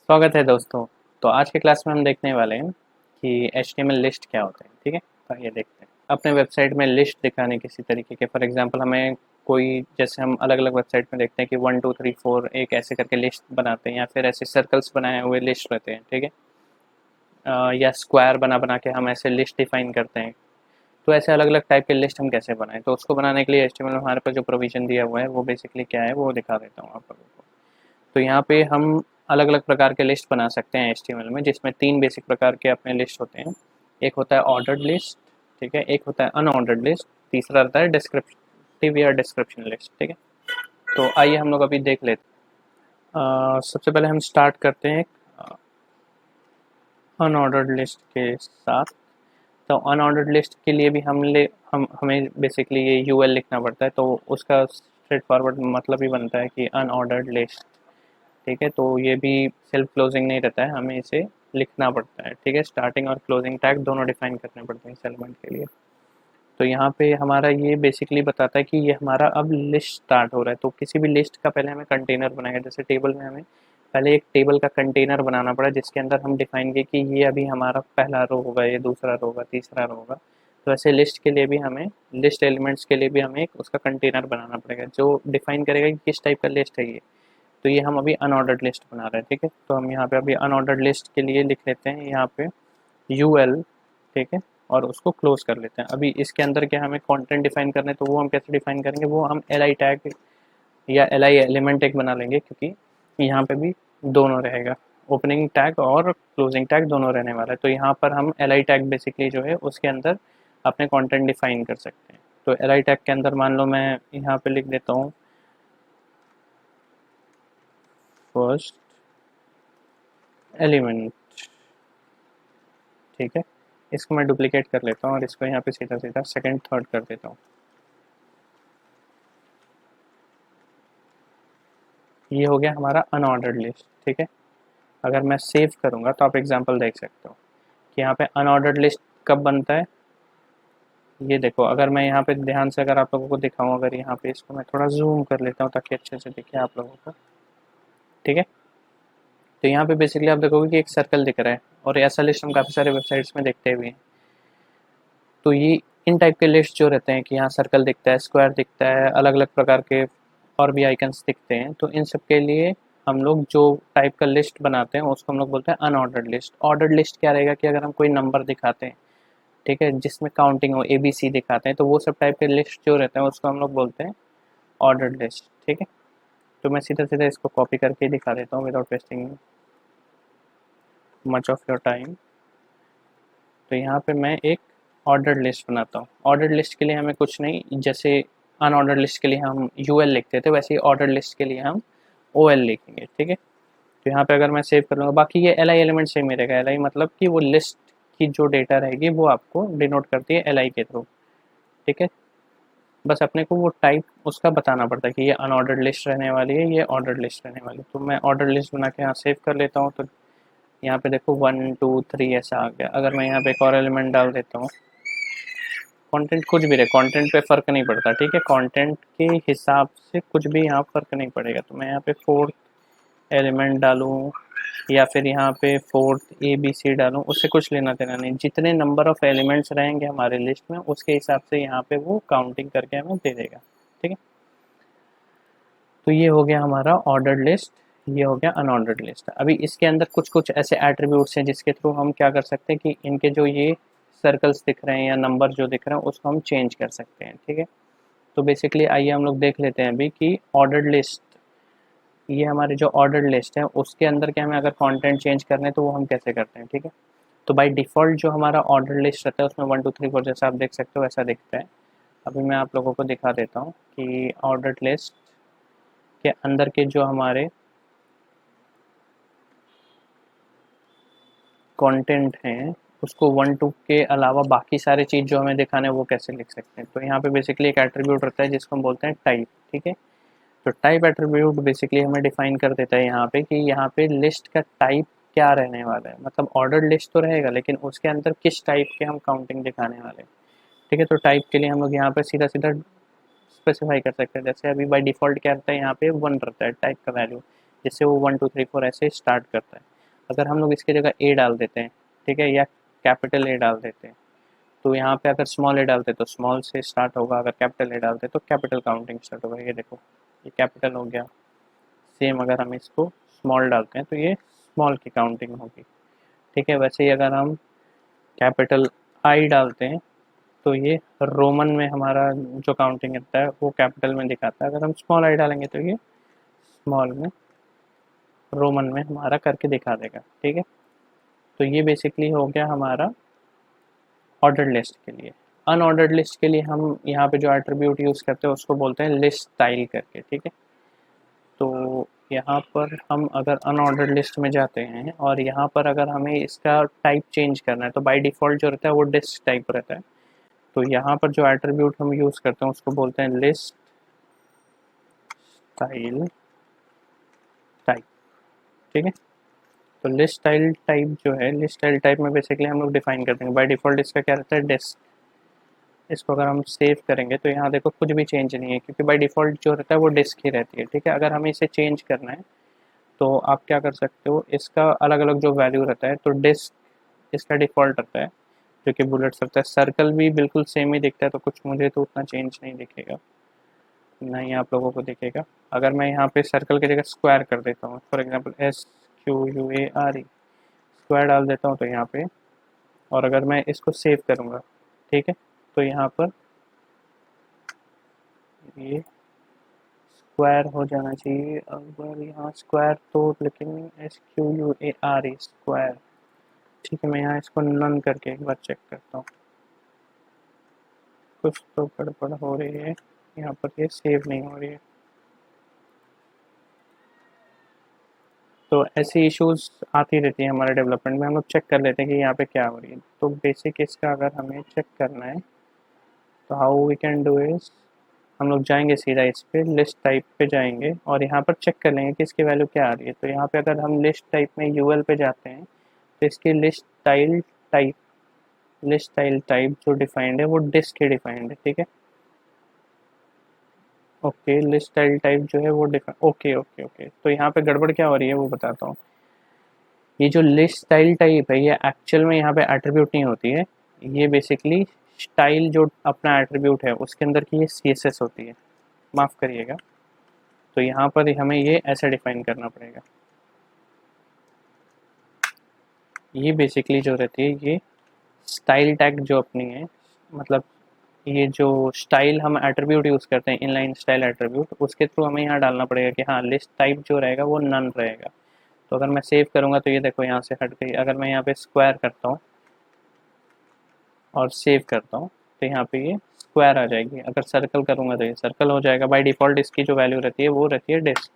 स्वागत है दोस्तों। तो आज के क्लास में हम देखने वाले हैं कि HTML लिस्ट क्या होता है। ठीक है, तो ये देखते हैं। अपने वेबसाइट में लिस्ट दिखाने किसी तरीके के, फॉर एग्जांपल हमें कोई, जैसे हम अलग अलग वेबसाइट में देखते हैं कि 1 2 3 4 एक ऐसे करके लिस्ट बनाते हैं, या फिर ऐसे सर्कल्स बनाए हुए लिस्ट रहते हैं। ठीक है, या स्क्वायर बना बना के हम ऐसे लिस्ट डिफाइन करते हैं। तो ऐसे अलग अलग टाइप के लिस्ट हम कैसे बनाएं, तो उसको बनाने के लिए HTML में हमारे पास जो प्रोविजन दिया हुआ है वो बेसिकली क्या है वो दिखा देता हूँ आप लोगों को। तो यहाँ पे हम अलग अलग प्रकार के लिस्ट बना सकते हैं HTML में, जिसमें तीन बेसिक प्रकार के अपने लिस्ट होते हैं। एक होता है ऑर्डर्ड लिस्ट, ठीक है, एक होता है अनऑर्डर्ड लिस्ट, तीसरा होता है डिस्क्रिप्टिव या डिस्क्रिप्शन लिस्ट। ठीक है, तो आइए हम लोग अभी देख लेते हैं। सबसे पहले हम स्टार्ट करते हैं अनऑर्डर्ड लिस्ट के साथ। तो अनऑर्डर्ड लिस्ट के लिए भी हमें बेसिकली ये यूएल लिखना पड़ता है, तो उसका स्ट्रेट फॉरवर्ड मतलब ही बनता है कि अनऑर्डर्ड लिस्ट। ठीक है, तो ये भी सेल्फ क्लोजिंग नहीं रहता है, हमें इसे लिखना पड़ता है। ठीक है, स्टार्टिंग और क्लोजिंग टैग दोनों डिफाइन करने पड़ते हैं इस एलिमेंट के लिए। तो यहाँ पे हमारा ये बेसिकली बताता है कि ये हमारा अब लिस्ट स्टार्ट हो रहा है। तो किसी भी लिस्ट का पहले हमें कंटेनर बनाएगा, जैसे टेबल में हमें पहले एक टेबल का कंटेनर बनाना पड़ा, जिसके अंदर हम डिफाइन किए कि ये अभी हमारा पहला रो होगा, ये दूसरा रो होगा, तीसरा रो होगा। तो ऐसे लिस्ट के लिए भी हमें, लिस्ट एलिमेंट्स के लिए भी हमें एक उसका कंटेनर बनाना पड़ेगा जो डिफाइन करेगा कि किस टाइप का लिस्ट है ये। तो ये हम अभी अनऑर्डर्ड लिस्ट बना रहे हैं। ठीक है, तो हम यहाँ पे अभी अनऑर्डर्ड लिस्ट के लिए लिख लेते हैं यहाँ पे यूएल। ठीक है, और उसको क्लोज कर लेते हैं। अभी इसके अंदर क्या हमें कंटेंट डिफाइन करना है, तो वो हम कैसे डिफाइन करेंगे, वो हम एल आई टैग या एल आई एलिमेंट एक बना लेंगे, क्योंकि यहाँ पे भी दोनों रहेगा, ओपनिंग टैग और क्लोजिंग टैग दोनों रहने वाला है। तो यहाँ पर हम एल आई टैग बेसिकली जो है उसके अंदर अपने कंटेंट डिफाइन कर सकते हैं। तो एल आई टैग के अंदर मान लो मैं यहाँ पे लिख देता हूँ फर्स्ट एलिमेंट। ठीक है, इसको मैं डुप्लीकेट कर लेता हूँ और इसको यहाँ पे सीधा सीधा सेकंड थर्ड कर देता हूँ। ये हो गया हमारा अनऑर्डर्ड लिस्ट। ठीक है, अगर मैं सेव करूँगा तो आप एग्जांपल देख सकते हो कि यहाँ पे अनऑर्डर्ड लिस्ट कब बनता है। ये देखो, अगर मैं यहाँ पे ध्यान से अगर आप लोगों को दिखाऊँ, अगर यहाँ पे इसको मैं थोड़ा जूम कर लेता हूँ ताकि अच्छे से दिखे आप लोगों को। ठीक है, तो यहाँ पे बेसिकली आप देखोगे कि एक सर्कल दिख रहा है, और ऐसा लिस्ट हम काफ़ी सारे वेबसाइट्स में देखते हुए हैं। तो ये इन टाइप के लिस्ट जो रहते हैं कि यहाँ सर्कल दिखता है, स्क्वायर दिखता है, अलग अलग प्रकार के और भी आइकन्स दिखते हैं, तो इन सब के लिए हम लोग जो टाइप का लिस्ट बनाते हैं उसको हम लोग बोलते हैं अनऑर्डर्ड लिस्ट। ऑर्डर्ड लिस्ट क्या रहेगा कि अगर हम कोई नंबर दिखाते हैं, ठीक है, जिसमें काउंटिंग हो, ABC दिखाते हैं, तो वो सब टाइप के लिस्ट जो रहते हैं उसको हम लोग बोलते हैं ऑर्डर्ड लिस्ट। ठीक है, तो मैं सीधा सीधा इसको कॉपी करके दिखा देता हूँ without wasting much of your time. तो यहाँ पे मैं एक ऑर्डर्ड लिस्ट बनाता हूँ। ऑर्डर्ड लिस्ट के लिए हमें कुछ नहीं, जैसे अनऑर्डर्ड लिस्ट के लिए हम UL लिखते थे, वैसे ही ऑर्डर्ड लिस्ट के लिए हम OL लिखेंगे। ठीक है, तो यहाँ पे अगर मैं सेव कर लूँगा, बाकी ये LI एलिमेंट सेम ही रहेगा। LI मतलब कि वो लिस्ट की जो डेटा रहेगी वो आपको डिनोट करती है LI के थ्रू। ठीक है, बस अपने को वो टाइप उसका बताना पड़ता है कि ये अनऑर्डर्ड लिस्ट रहने वाली है, ये ऑर्डर्ड लिस्ट रहने वाली है। तो मैं ऑर्डर लिस्ट बना के यहाँ सेव कर लेता हूँ। तो यहाँ पे देखो 1 2 3 ऐसा आ गया। अगर मैं यहाँ पे एक और एलिमेंट डाल देता हूँ, कंटेंट कुछ भी रहे, कंटेंट पे फ़र्क नहीं पड़ता। ठीक है, कंटेंट के हिसाब से कुछ भी यहाँ फ़र्क नहीं पड़ेगा। तो मैं यहाँ पे फोर्थ एलिमेंट डालूँ या फिर यहाँ पे फोर्थ ABC डालूँ, उससे कुछ लेना देना नहीं। जितने नंबर ऑफ़ एलिमेंट्स रहेंगे हमारे लिस्ट में, उसके हिसाब से यहाँ पे वो काउंटिंग करके हमें दे देगा। ठीक है, तो ये हो गया हमारा ऑर्डर्ड लिस्ट, ये हो गया अनऑर्डर्ड लिस्ट। अभी इसके अंदर कुछ कुछ ऐसे एट्रीब्यूट्स हैं जिसके थ्रू हम क्या कर सकते हैं कि इनके जो ये सर्कल्स दिख रहे हैं या नंबर जो दिख रहे हैं उसको हम चेंज कर सकते हैं। ठीक है, तो बेसिकली आइए हम लोग देख लेते हैं अभी कि ऑर्डर्ड लिस्ट, ये हमारी जो ऑर्डर्ड लिस्ट है उसके अंदर क्या हमें अगर कंटेंट चेंज करना है तो वो हम कैसे करते हैं। ठीक है, तो बाय डिफ़ॉल्ट जो हमारा ऑर्डर्ड लिस्ट रहता है उसमें 1 2 3 4 जैसा आप देख सकते हो वैसा दिखता है। अभी मैं आप लोगों को दिखा देता हूँ कि ऑर्डर्ड लिस्ट के अंदर के जो हमारे कंटेंट हैं उसको 1 2 के अलावा बाकी सारे चीज़ जो हमें दिखाने हैं वो कैसे लिख सकते हैं। तो यहाँ पे बेसिकली एक एट्रीब्यूट रहता है जिसको हम बोलते हैं टाइप। ठीक है, तो टाइप एट्रीब्यूट बेसिकली हमें डिफाइन कर देता है यहाँ पे कि यहाँ पे लिस्ट का टाइप क्या रहने वाला है। मतलब ऑर्डर्ड लिस्ट तो रहेगा लेकिन उसके अंदर किस टाइप के हम काउंटिंग दिखाने वाले हैं। ठीक है, तो टाइप के लिए हम लोग यहाँ पे सीधा सीधा स्पेसिफाई कर सकते हैं। जैसे अभी बाय डिफ़ॉल्ट क्या रहता है, यहाँ पे 1 रहता है टाइप का वैल्यू, जिससे वो 1 2 3 4 ऐसे स्टार्ट करता है। अगर हम लोग इसकी जगह ए डाल देते हैं, ठीक है, या कैपिटल ए डाल देते हैं, तो यहाँ पे अगर स्मॉल ए डालते तो स्मॉल से स्टार्ट होगा, अगर कैपिटल ए डालते तो कैपिटल काउंटिंग स्टार्ट होगा। ये देखो, ये कैपिटल हो गया। सेम अगर हम इसको स्मॉल डालते हैं तो ये स्मॉल की काउंटिंग होगी, ठीक है। वैसे ही अगर हम कैपिटल आई डालते हैं तो ये रोमन में हमारा जो काउंटिंग करता है वो कैपिटल में दिखाता है। अगर हम स्मॉल आई डालेंगे तो ये स्मॉल में, रोमन में हमारा करके दिखा देगा, ठीक है। तो ये बेसिकली हो गया हमारा ऑर्डर्ड लिस्ट के लिए। अनऑर्डर्ड लिस्ट के लिए हम यहाँ पे जो एट्रीब्यूट यूज़ करते हैं उसको बोलते हैं लिस्ट स्टाइल करके, ठीक है। तो यहाँ पर हम अगर अनऑर्डर्ड लिस्ट में जाते हैं और यहाँ पर अगर हमें इसका टाइप चेंज करना है तो बाय डिफ़ॉल्ट जो रहता है वो डिस्क टाइप रहता है। तो यहाँ पर जो एट्रीब्यूट हम यूज़ करते हैं उसको बोलते हैं लिस्ट स्टाइल टाइप, ठीक है। तो लिस्ट स्टाइल टाइप जो है, लिस्ट स्टाइल टाइप में बेसिकली हम लोग डिफाइन कर देंगे। बाय डिफ़ॉल्ट इसका क्या रहता है, डिस्क। इसको अगर हम सेव करेंगे तो यहाँ देखो कुछ भी चेंज नहीं है, क्योंकि बाय डिफ़ॉल्ट जो रहता है वो डिस्क ही रहती है, ठीक है। अगर हमें इसे चेंज करना है तो आप क्या कर सकते हो, इसका अलग अलग जो वैल्यू रहता है, तो डिस्क इसका डिफ़ॉल्ट रहता है जो कि बुलेट्स रहता है। सर्कल भी बिल्कुल सेम ही दिखता है, तो कुछ मुझे तो उतना चेंज नहीं दिखेगा, नहीं आप लोगों को दिखेगा। अगर मैं यहाँ पे सर्कल की जगह स्क्वायर कर देता हूँ, फॉर एग्जांपल SQUARE स्क्वायर डाल देता हूँ तो यहाँ पे, और अगर मैं इसको सेव करूँगा, ठीक है, तो यहाँ पर ये स्क्वायर हो जाना चाहिए। अगर यहाँ स्क्वायर तो, लेकिन SQUARE स्क्वायर, ठीक है। मैं यहाँ इसको नन करके एक बार चेक करता हूँ, कुछ तो गड़बड़ हो रही है यहाँ पर, ये सेव नहीं हो रही है। तो ऐसी इश्यूज आती रहती है हमारे डेवलपमेंट में, हम लोग चेक कर लेते हैं कि यहाँ पे क्या हो रही है। तो बेसिक इसका अगर हमें चेक करना है तो how we can do is, हम लोग जाएंगे सीधा इस पे लिस्ट टाइप पे जाएंगे और यहाँ पर चेक कर लेंगे कि इसकी वैल्यू क्या आ रही है। तो यहाँ पे अगर हम लिस्ट टाइप में यूएल पे जाते हैं तो इसकी लिस्ट स्टाइल टाइप जो डिफाइंड है वो डिस्क ही डिफाइंड है, ठीक है। ओके, लिस्ट स्टाइल टाइप जो है वो डिफाइंड, ओके ओके ओके। तो यहाँ पे गड़बड़ क्या हो रही है वो बताता हूँ। ये जो लिस्ट स्टाइल टाइप है ये एक्चुअल में यहाँ पे एट्रीब्यूट नहीं होती है, ये बेसिकली स्टाइल जो अपना एट्रीब्यूट है उसके अंदर की ये CSS होती है, माफ़ करिएगा। तो यहाँ पर हमें ये ऐसे डिफाइन करना पड़ेगा। ये बेसिकली जो रहती है ये स्टाइल टैग जो अपनी है, मतलब ये जो स्टाइल हम एट्रीब्यूट यूज़ करते हैं, इनलाइन स्टाइल एट्रीब्यूट, उसके थ्रू हमें यहाँ डालना पड़ेगा कि हाँ लिस्ट टाइप जो रहेगा वो नन रहेगा। तो अगर मैं सेव करूँगा तो ये देखो यहाँ से हट गई। अगर मैं यहाँ पे स्क्वायर करता हूँ और सेव करता हूँ तो यहाँ पे ये स्क्वायर आ जाएगी। अगर सर्कल करूँगा तो ये सर्कल हो जाएगा। बाय डिफ़ॉल्ट इसकी जो वैल्यू रहती है वो रहती है डिस्क,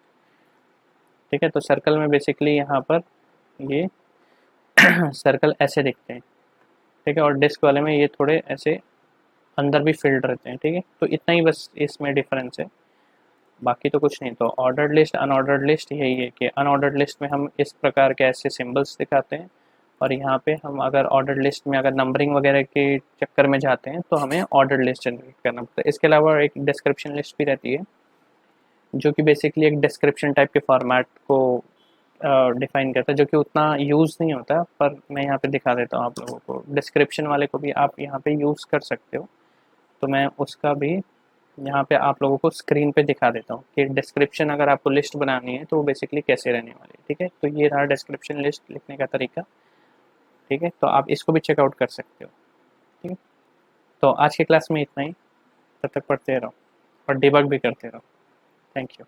ठीक है। तो सर्कल में बेसिकली यहाँ पर ये सर्कल ऐसे दिखते हैं, ठीक है, और डिस्क वाले में ये थोड़े ऐसे अंदर भी फिल्ड रहते हैं, ठीक है। तो इतना ही बस इसमें डिफरेंस है, बाकी तो कुछ नहीं। तो ऑर्डर्ड लिस्ट अनऑर्डर्ड लिस्ट यही है कि अनऑर्डर्ड लिस्ट में हम इस प्रकार के ऐसे सिंबल्स दिखाते हैं, और यहाँ पे हम अगर ऑर्डर्ड लिस्ट में अगर नंबरिंग वगैरह के चक्कर में जाते हैं तो हमें ऑर्डर्ड लिस्ट जनरेट करना पड़ता है। इसके अलावा एक डिस्क्रिप्शन लिस्ट भी रहती है जो कि बेसिकली एक डिस्क्रिप्शन टाइप के फॉर्मेट को डिफाइन करता है, जो कि उतना यूज़ नहीं होता, पर मैं यहाँ पे दिखा देता हूँ आप लोगों को। डिस्क्रिप्शन वाले को भी आप यहाँ पे यूज़ कर सकते हो, तो मैं उसका भी यहाँ पे आप लोगों को स्क्रीन पे दिखा देता हूँ कि डिस्क्रिप्शन अगर आपको लिस्ट बनानी है तो वो बेसिकली कैसे रहने वाली है, ठीक है। तो ये रहा डिस्क्रिप्शन लिस्ट लिखने का तरीका, ठीक है। तो आप इसको भी चेकआउट कर सकते हो, ठीक है। तो आज की क्लास में इतना ही, तब तक पढ़ते रहो और डिबग भी करते रहो। Thank you.